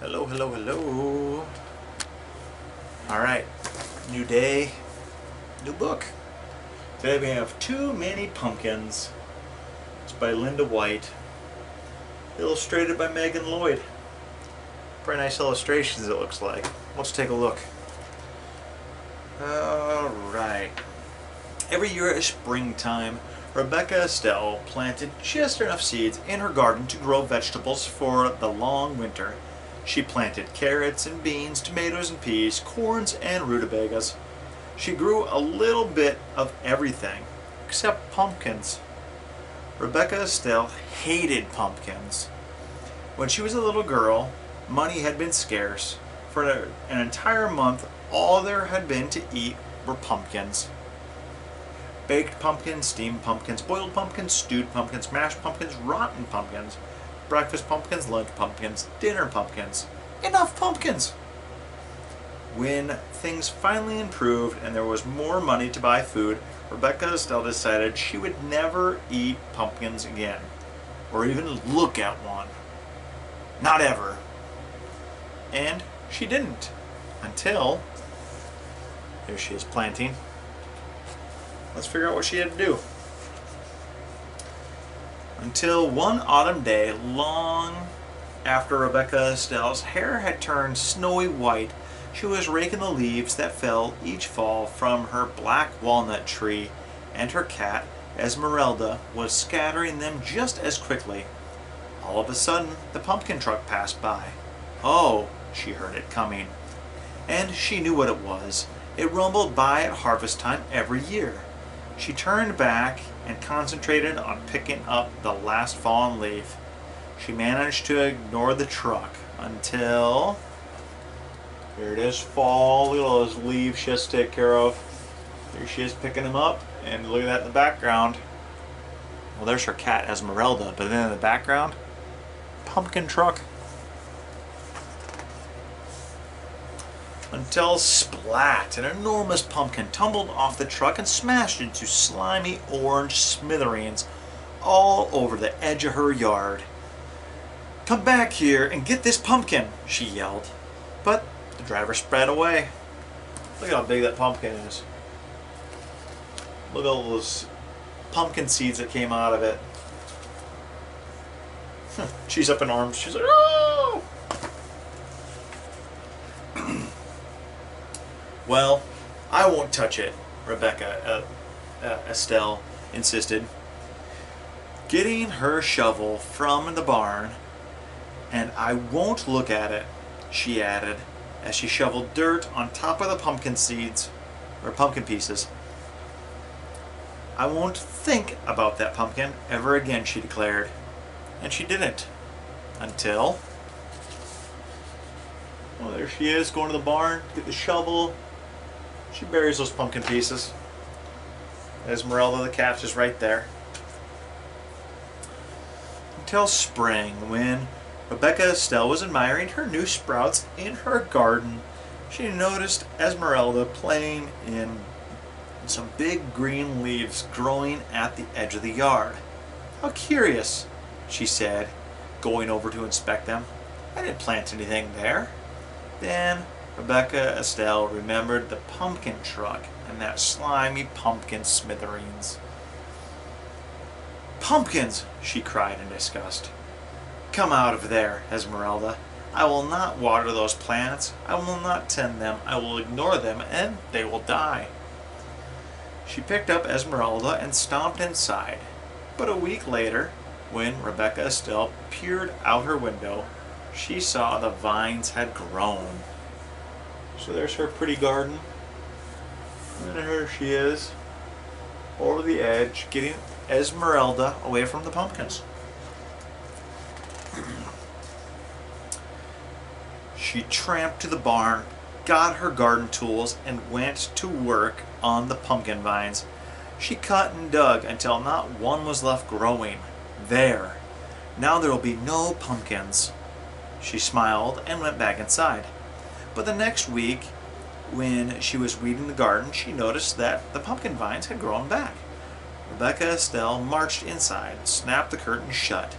Hello, hello, hello. All right, new day, new book. Today we have Too Many Pumpkins. It's by Linda White, illustrated by Megan Lloyd. Pretty nice illustrations it looks like. Let's take a look. All right. Every year at springtime, Rebecca Estelle planted just enough seeds in her garden to grow vegetables for the long winter. She planted carrots and beans, tomatoes and peas, corns and rutabagas. She grew a little bit of everything, except pumpkins. Rebecca Estelle hated pumpkins. When she was a little girl, money had been scarce. For an entire month, all there had been to eat were pumpkins. Baked pumpkins, steamed pumpkins, boiled pumpkins, stewed pumpkins, mashed pumpkins, rotten pumpkins, breakfast pumpkins, lunch pumpkins, dinner pumpkins. Enough pumpkins! When things finally improved and there was more money to buy food, Rebecca Estelle decided she would never eat pumpkins again, or even look at one. Not ever. And she didn't, until, there she is planting. Let's figure out what she had to do. Until one autumn day, long after Rebecca Estelle's hair had turned snowy white, she was raking the leaves that fell each fall from her black walnut tree, and her cat, Esmeralda, was scattering them just as quickly. All of a sudden, the pumpkin truck passed by. Oh, she heard it coming. And she knew what it was. It rumbled by at harvest time every year. She turned back and concentrated on picking up the last fallen leaf. She managed to ignore the truck until... Here it is, fall. Look at all those leaves she has to take care of. Here she is picking them up, and look at that in the background. Well, there's her cat, Esmeralda, but then in the background, pumpkin truck. Until splat, an enormous pumpkin tumbled off the truck and smashed into slimy orange smithereens all over the edge of her yard. "Come back here and get this pumpkin," she yelled. But the driver sped away. Look at how big that pumpkin is. Look at all those pumpkin seeds that came out of it. She's up in arms. She's like, "Oh!" "Well, I won't touch it," Rebecca Estelle insisted. Getting her shovel from the barn, "And I won't look at it," she added, as she shoveled dirt on top of the pumpkin seeds, or pumpkin pieces. "I won't think about that pumpkin ever again," she declared. And she didn't. Until... Well, there she is, going to the barn, get the shovel. She buries those pumpkin pieces. Esmeralda the cat is right there. Until spring, when Rebecca Estelle was admiring her new sprouts in her garden, she noticed Esmeralda playing in some big green leaves growing at the edge of the yard. "How curious," she said, going over to inspect them. "I didn't plant anything there." Then Rebecca Estelle remembered the pumpkin truck and that slimy pumpkin smithereens. "Pumpkins!" she cried in disgust. "Come out of there, Esmeralda. I will not water those plants. I will not tend them. I will ignore them, and they will die." She picked up Esmeralda and stomped inside. But a week later, when Rebecca Estelle peered out her window, she saw the vines had grown. So there's her pretty garden. And here she is, over the edge, getting Esmeralda away from the pumpkins. She tramped to the barn, got her garden tools, and went to work on the pumpkin vines. She cut and dug until not one was left growing. There! Now there will be no pumpkins. She smiled and went back inside. But the next week, when she was weeding the garden, she noticed that the pumpkin vines had grown back. Rebecca Estelle marched inside, snapped the curtain shut.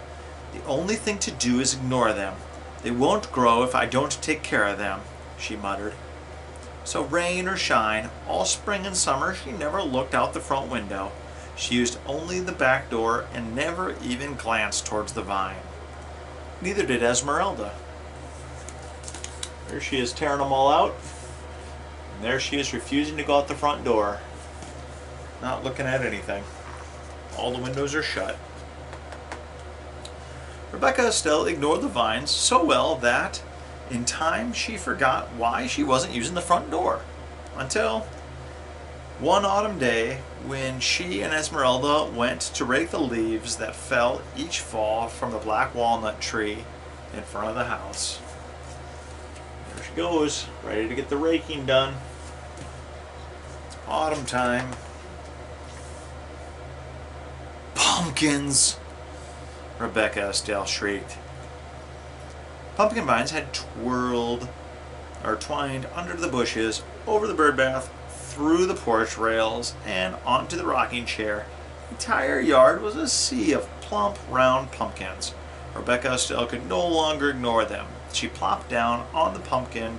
The only thing to do is ignore them. They won't grow if I don't take care of them, she muttered. So rain or shine, all spring and summer she never looked out the front window. She used only the back door and never even glanced towards the vine. Neither did Esmeralda. There she is tearing them all out. And there she is refusing to go out the front door. Not looking at anything. All the windows are shut. Rebecca Estelle ignored the vines so well that in time she forgot why she wasn't using the front door. Until one autumn day when she and Esmeralda went to rake the leaves that fell each fall from the black walnut tree in front of the house. There she goes, ready to get the raking done. It's autumn time. Pumpkins! Rebecca Estelle shrieked. Pumpkin vines had twined under the bushes, over the bird bath, through the porch rails, and onto the rocking chair. The entire yard was a sea of plump, round pumpkins. Rebecca Estelle could no longer ignore them. She plopped down on the pumpkin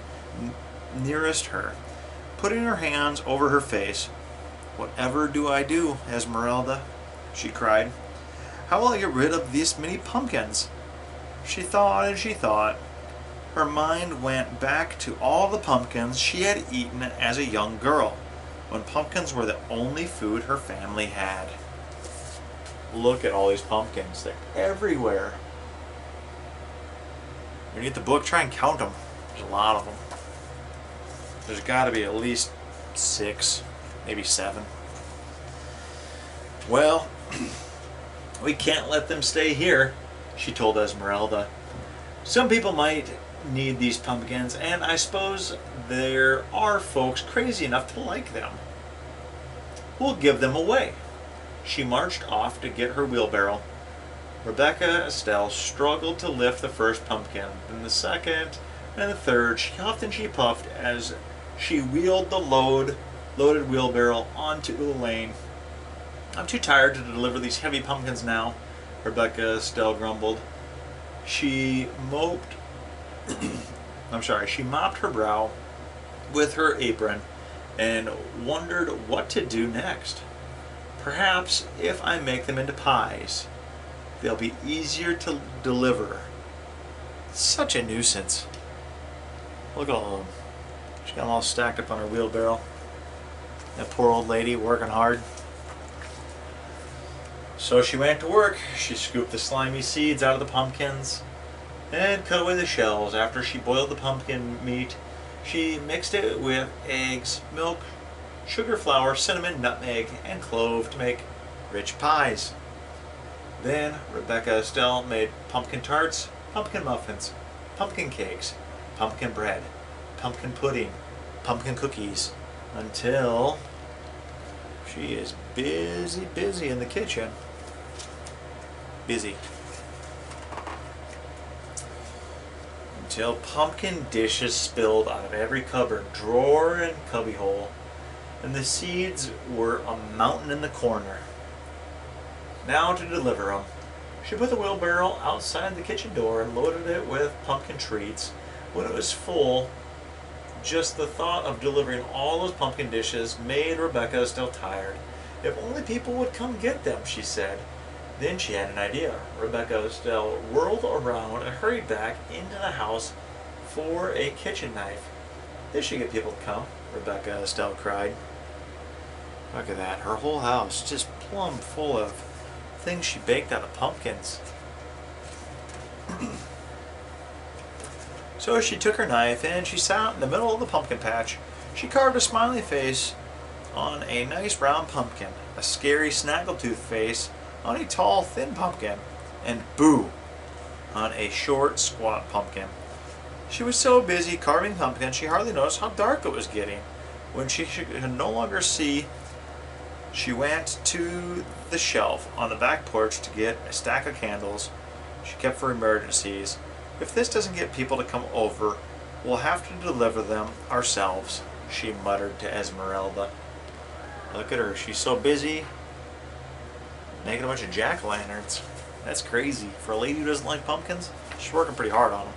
nearest her, putting her hands over her face. "Whatever do I do, Esmeralda?" she cried. "How will I get rid of these many pumpkins?" She thought and she thought. Her mind went back to all the pumpkins she had eaten as a young girl, when pumpkins were the only food her family had. Look at all these pumpkins. They're everywhere. When you get the book, try and count them. There's a lot of them. There's got to be at least 6, maybe 7. Well, we can't let them stay here, she told Esmeralda. Some people might need these pumpkins, and I suppose there are folks crazy enough to like them. We'll give them away. She marched off to get her wheelbarrow. Rebecca Estelle struggled to lift the first pumpkin, then the second, and the third. She huffed and she puffed as she wheeled the loaded wheelbarrow onto the lane. "I'm too tired to deliver these heavy pumpkins now," Rebecca Estelle grumbled. She mopped her brow with her apron and wondered what to do next. "Perhaps if I make them into pies, they'll be easier to deliver." Such a nuisance. Look at all of them. She's got them all stacked up on her wheelbarrow. That poor old lady working hard. So she went to work. She scooped the slimy seeds out of the pumpkins and cut away the shells. After she boiled the pumpkin meat, she mixed it with eggs, milk, sugar, flour, cinnamon, nutmeg, and clove to make rich pies. Then Rebecca Estelle made pumpkin tarts, pumpkin muffins, pumpkin cakes, pumpkin bread, pumpkin pudding, pumpkin cookies, until she is busy in the kitchen. Busy. Until pumpkin dishes spilled out of every cupboard, drawer, and cubbyhole, and the seeds were a mountain in the corner. Now to deliver them. She put the wheelbarrow outside the kitchen door and loaded it with pumpkin treats. When it was full, just the thought of delivering all those pumpkin dishes made Rebecca Estelle tired. If only people would come get them, she said. Then she had an idea. Rebecca Estelle whirled around and hurried back into the house for a kitchen knife. This should get people to come, Rebecca Estelle cried. Look at that, her whole house just plumb full of things she baked out of pumpkins. So she took her knife and she sat in the middle of the pumpkin patch. She carved a smiley face on a nice round pumpkin, a scary snaggletooth face on a tall thin pumpkin, and boo on a short squat pumpkin. She was so busy carving pumpkins she hardly noticed how dark it was getting. When she could no longer see, she went to the shelf on the back porch to get a stack of candles she kept for emergencies. If this doesn't get people to come over, we'll have to deliver them ourselves, she muttered to Esmeralda. Look at her, she's so busy making a bunch of jack-o'-lanterns. That's crazy. For a lady who doesn't like pumpkins, she's working pretty hard on them.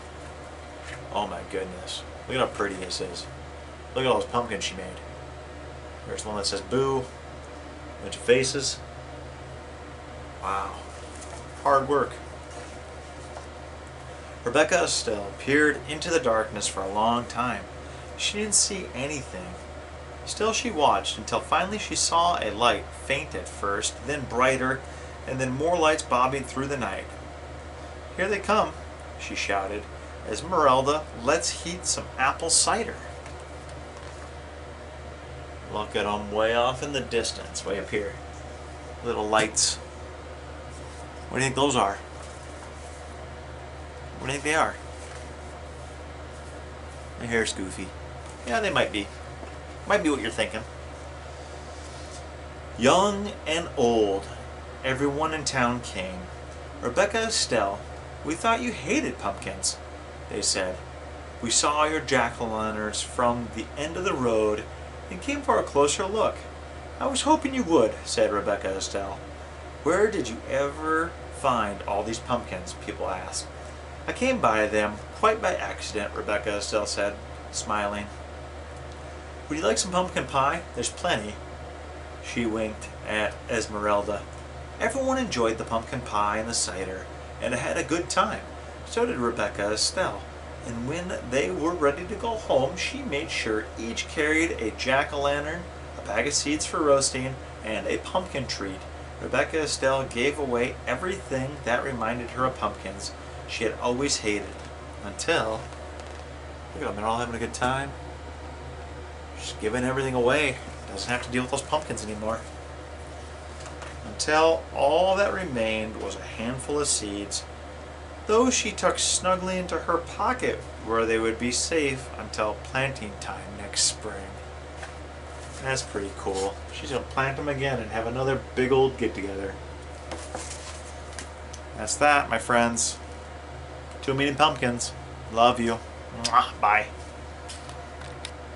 Oh my goodness. Look at how pretty this is. Look at all those pumpkins she made. There's one that says boo. A bunch of faces. Wow. Hard work. Rebecca Estelle peered into the darkness for a long time. She didn't see anything. Still she watched until finally she saw a light, faint at first, then brighter, and then more lights bobbing through the night. "Here they come," she shouted, "Esmeralda, let's heat some apple cider." Look at them way off in the distance, way up here. Little lights. What do you think those are? What do you think they are? My hair's goofy. Yeah, they might be. Might be what you're thinking. Young and old, everyone in town came. "Rebecca Estelle, we thought you hated pumpkins," they said. "We saw your jack-o'-lanterns from the end of the road and came for a closer look." "I was hoping you would," said Rebecca Estelle. "Where did you ever find all these pumpkins?" people asked. "I came by them quite by accident," Rebecca Estelle said, smiling. "Would you like some pumpkin pie? There's plenty." She winked at Esmeralda. Everyone enjoyed the pumpkin pie and the cider, and had a good time. So did Rebecca Estelle. And when they were ready to go home, she made sure each carried a jack-o'-lantern, a bag of seeds for roasting, and a pumpkin treat. Rebecca Estelle gave away everything that reminded her of pumpkins she had always hated. Until, look at them, they're all having a good time. Just giving everything away. Doesn't have to deal with those pumpkins anymore. Until all that remained was a handful of seeds. Those she tucked snugly into her pocket, where they would be safe until planting time next spring. That's pretty cool. She's going to plant them again and have another big old get-together. That's that, my friends. 2 million pumpkins. Love you. Mwah. Bye.